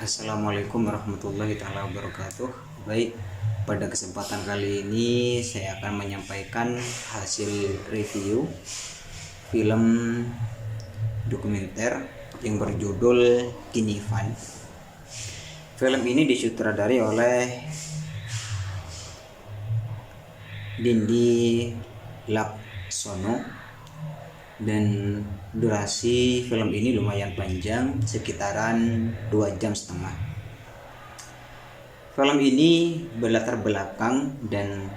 Assalamualaikum warahmatullahi taala wabarakatuh. Baik, pada kesempatan kali ini saya akan menyampaikan hasil review film dokumenter yang berjudul Kinifan. Film ini disutradarai oleh Dindi Laksono dan durasi film ini lumayan panjang, sekitaran 2,5 jam. Film ini berlatar belakang dan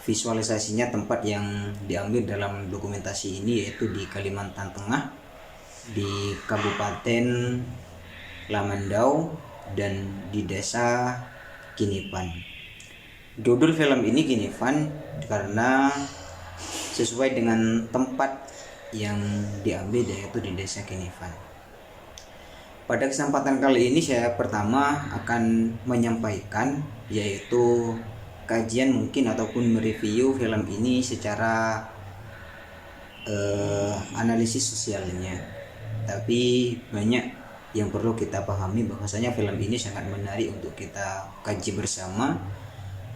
visualisasinya tempat yang diambil dalam dokumentasi ini yaitu di Kalimantan Tengah, di Kabupaten Lamandau dan di Desa Kinifan. Judul film ini Kinifan karena sesuai dengan tempat yang diambil yaitu di Desa Kinifan. Pada kesempatan kali ini saya pertama akan menyampaikan yaitu kajian mungkin ataupun mereview film ini secara analisis sosialnya. Tapi banyak yang perlu kita pahami bahwasanya film ini sangat menarik untuk kita kaji bersama,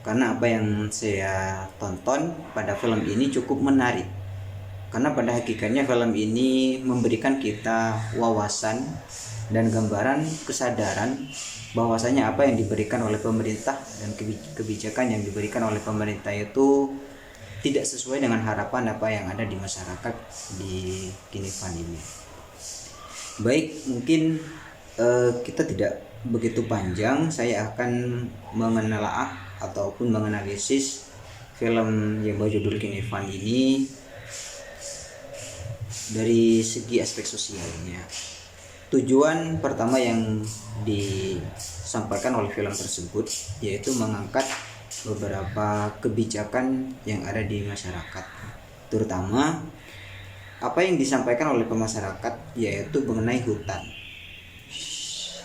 karena apa yang saya tonton pada film ini cukup menarik. Karena pada hakikatnya film ini memberikan kita wawasan dan gambaran kesadaran bahwasanya apa yang diberikan oleh pemerintah dan kebijakan yang diberikan oleh pemerintah itu tidak sesuai dengan harapan apa yang ada di masyarakat di Kinifan ini. Baik, mungkin kita tidak begitu panjang, saya akan menelaah ataupun menganalisis film yang berjudul Kinifan ini dari segi aspek sosialnya. Tujuan pertama yang disampaikan oleh film tersebut yaitu mengangkat beberapa kebijakan yang ada di masyarakat, terutama apa yang disampaikan oleh masyarakat yaitu mengenai hutan.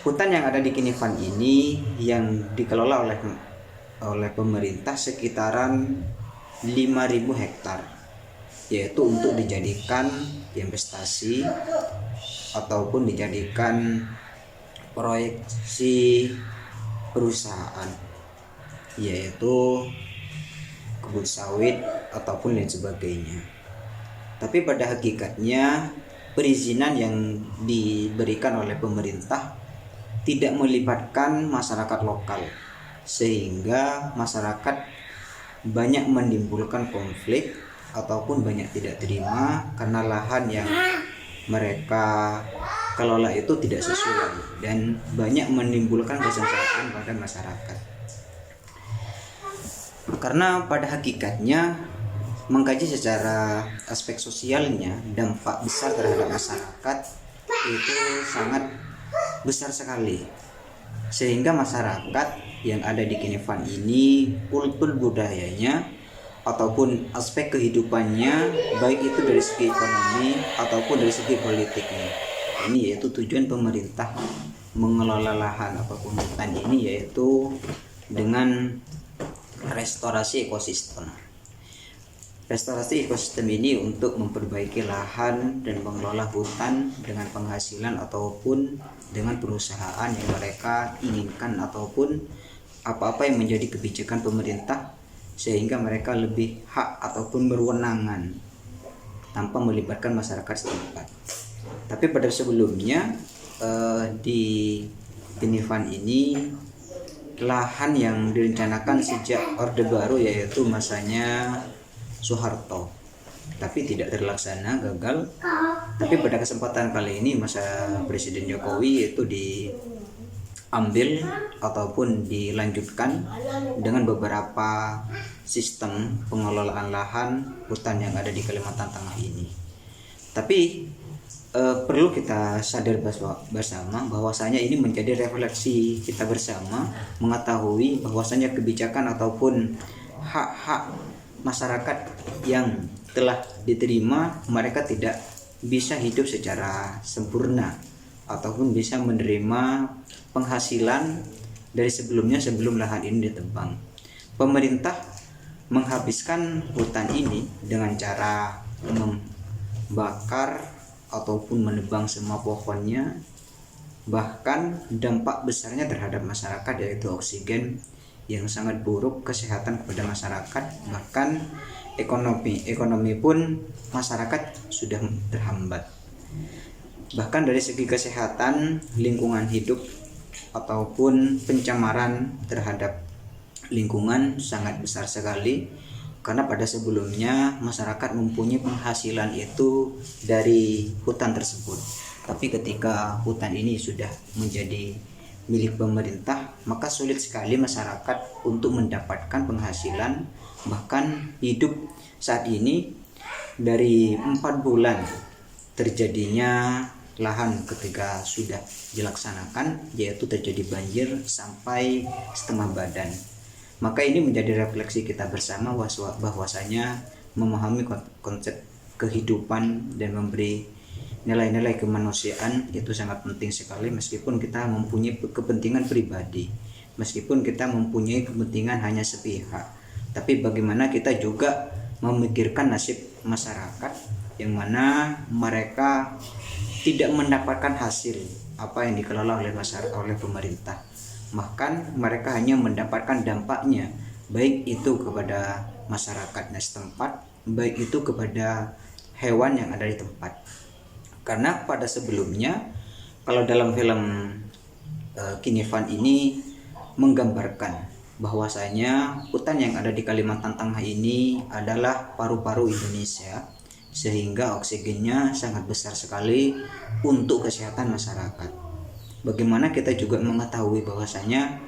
Hutan yang ada di Kinifan ini yang dikelola oleh pemerintah sekitaran 5.000 hektar, yaitu untuk dijadikan investasi ataupun dijadikan proyeksi perusahaan, yaitu kebun sawit ataupun lain sebagainya. Tapi pada hakikatnya perizinan yang diberikan oleh pemerintah tidak melibatkan masyarakat lokal, sehingga masyarakat banyak menimbulkan konflik ataupun banyak tidak terima karena lahan yang mereka kelola itu tidak sesuai dan banyak menimbulkan kesengsaraan pada masyarakat. Karena pada hakikatnya mengkaji secara aspek sosialnya, dampak besar terhadap masyarakat itu sangat besar sekali, sehingga masyarakat yang ada di Kinifan ini kultur budayanya ataupun aspek kehidupannya, baik itu dari segi ekonomi ataupun dari segi politiknya, ini yaitu tujuan pemerintah mengelola lahan ataupun hutan ini yaitu dengan restorasi ekosistem. Restorasi ekosistem ini untuk memperbaiki lahan dan mengelola hutan dengan penghasilan ataupun dengan perusahaan yang mereka inginkan ataupun apa-apa yang menjadi kebijakan pemerintah, sehingga mereka lebih hak ataupun berwenangan tanpa melibatkan masyarakat setempat. Tapi pada sebelumnya di Kinifan ini lahan yang direncanakan sejak Orde Baru yaitu masanya Soeharto, tapi tidak terlaksana, gagal. Tapi pada kesempatan kali ini masa Presiden Jokowi itu diambil ataupun dilanjutkan dengan beberapa sistem pengelolaan lahan hutan yang ada di Kalimantan Tengah ini. Tapi perlu kita sadar bersama bahwasanya ini menjadi refleksi kita bersama, mengetahui bahwasanya kebijakan ataupun hak-hak masyarakat yang telah diterima mereka tidak bisa hidup secara sempurna ataupun bisa menerima penghasilan dari sebelumnya sebelum lahan ini ditebang. Pemerintah menghabiskan hutan ini dengan cara membakar ataupun menebang semua pohonnya, Bahkan dampak besarnya terhadap masyarakat yaitu oksigen yang sangat buruk, kesehatan kepada masyarakat, bahkan ekonomi pun masyarakat sudah terhambat. Bahkan dari segi kesehatan, lingkungan hidup ataupun pencemaran terhadap lingkungan sangat besar sekali, karena pada sebelumnya masyarakat mempunyai penghasilan itu dari hutan tersebut. Tapi ketika hutan ini sudah menjadi milik pemerintah, maka sulit sekali masyarakat untuk mendapatkan penghasilan. Bahkan hidup saat ini dari 4 bulan terjadinya lahan ketika sudah dilaksanakan, yaitu terjadi banjir sampai setengah badan. Maka ini menjadi refleksi kita bersama bahwasanya memahami konsep kehidupan dan memberi nilai-nilai kemanusiaan itu sangat penting sekali, meskipun kita mempunyai kepentingan pribadi, meskipun kita mempunyai kepentingan hanya sepihak, tapi bagaimana kita juga memikirkan nasib masyarakat yang mana mereka tidak mendapatkan hasil apa yang dikelola oleh masyarakat, oleh pemerintah. Bahkan mereka hanya mendapatkan dampaknya, baik itu kepada masyarakatnya setempat, baik itu kepada hewan yang ada di tempat. Karena pada sebelumnya, kalau dalam film Kinefan ini menggambarkan bahwasanya hutan yang ada di Kalimantan Tengah ini adalah paru-paru Indonesia, sehingga oksigennya sangat besar sekali untuk kesehatan masyarakat. Bagaimana kita juga mengetahui bahwasanya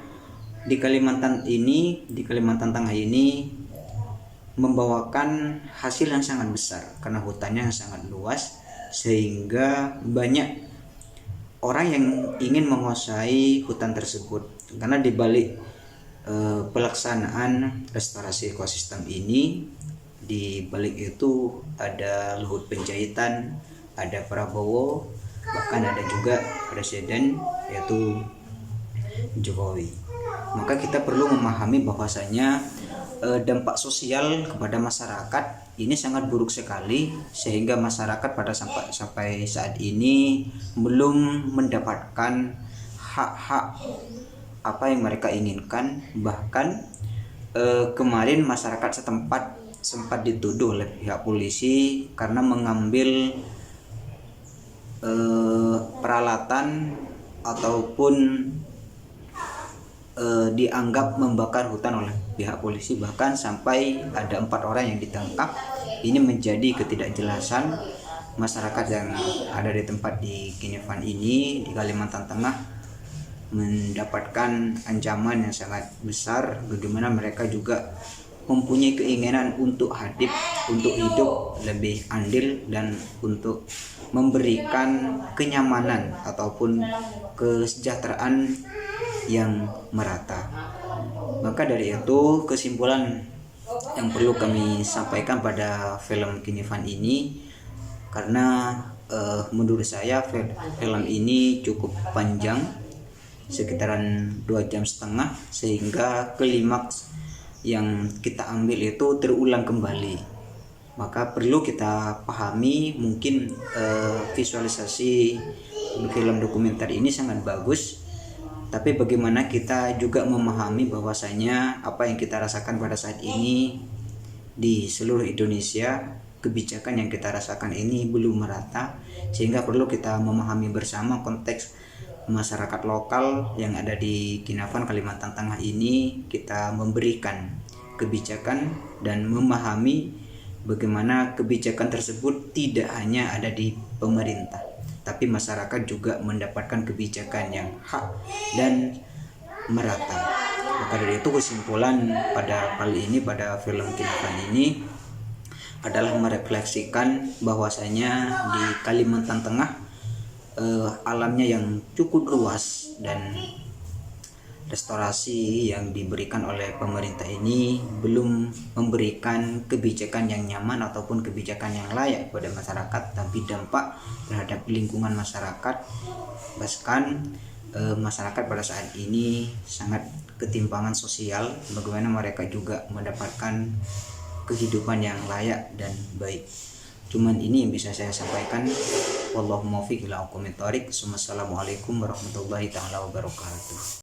di Kalimantan Tengah ini membawakan hasil yang sangat besar karena hutannya yang sangat luas, sehingga banyak orang yang ingin menguasai hutan tersebut. Karena di balik pelaksanaan restorasi ekosistem ini, di balik itu ada Luhut Panjaitan, ada Prabowo, bahkan ada juga presiden yaitu Jokowi. Maka kita perlu memahami bahwasanya dampak sosial kepada masyarakat ini sangat buruk sekali, sehingga masyarakat sampai saat ini belum mendapatkan hak-hak apa yang mereka inginkan. Bahkan kemarin masyarakat setempat sempat dituduh oleh pihak polisi karena mengambil peralatan ataupun dianggap membakar hutan oleh pihak polisi, bahkan sampai ada 4 orang yang ditangkap. Ini menjadi ketidakjelasan masyarakat yang ada di tempat di Kinefan ini di Kalimantan Tengah, mendapatkan ancaman yang sangat besar, bagaimana mereka juga mempunyai keinginan untuk hidup lebih andil dan untuk memberikan kenyamanan ataupun kesejahteraan yang merata. Maka dari itu kesimpulan yang perlu kami sampaikan pada film Kinefan ini, karena menurut saya film ini cukup panjang, sekitaran 2,5 jam, sehingga klimaks yang kita ambil itu terulang kembali. Maka perlu kita pahami, mungkin visualisasi film dokumenter ini sangat bagus, tapi bagaimana kita juga memahami bahwasanya apa yang kita rasakan pada saat ini di seluruh Indonesia, kebijakan yang kita rasakan ini belum merata, sehingga perlu kita memahami bersama konteks masyarakat lokal yang ada di Kinefan Kalimantan Tengah ini. Kita memberikan kebijakan dan memahami bagaimana kebijakan tersebut tidak hanya ada di pemerintah, tapi masyarakat juga mendapatkan kebijakan yang hak dan merata. Maka dari itu kesimpulan pada kali ini, pada film Kinefan ini adalah merefleksikan bahwasanya di Kalimantan Tengah alamnya yang cukup luas, dan restorasi yang diberikan oleh pemerintah ini belum memberikan kebijakan yang nyaman ataupun kebijakan yang layak kepada masyarakat, tapi dampak terhadap lingkungan masyarakat. Bahkan masyarakat pada saat ini sangat ketimpangan sosial, bagaimana mereka juga mendapatkan kehidupan yang layak dan baik. Cuman ini yang bisa saya sampaikan. Wallahu muwaffiq ila aqwamit thoriq. Wassalamualaikum warahmatullahi taala wabarakatuh.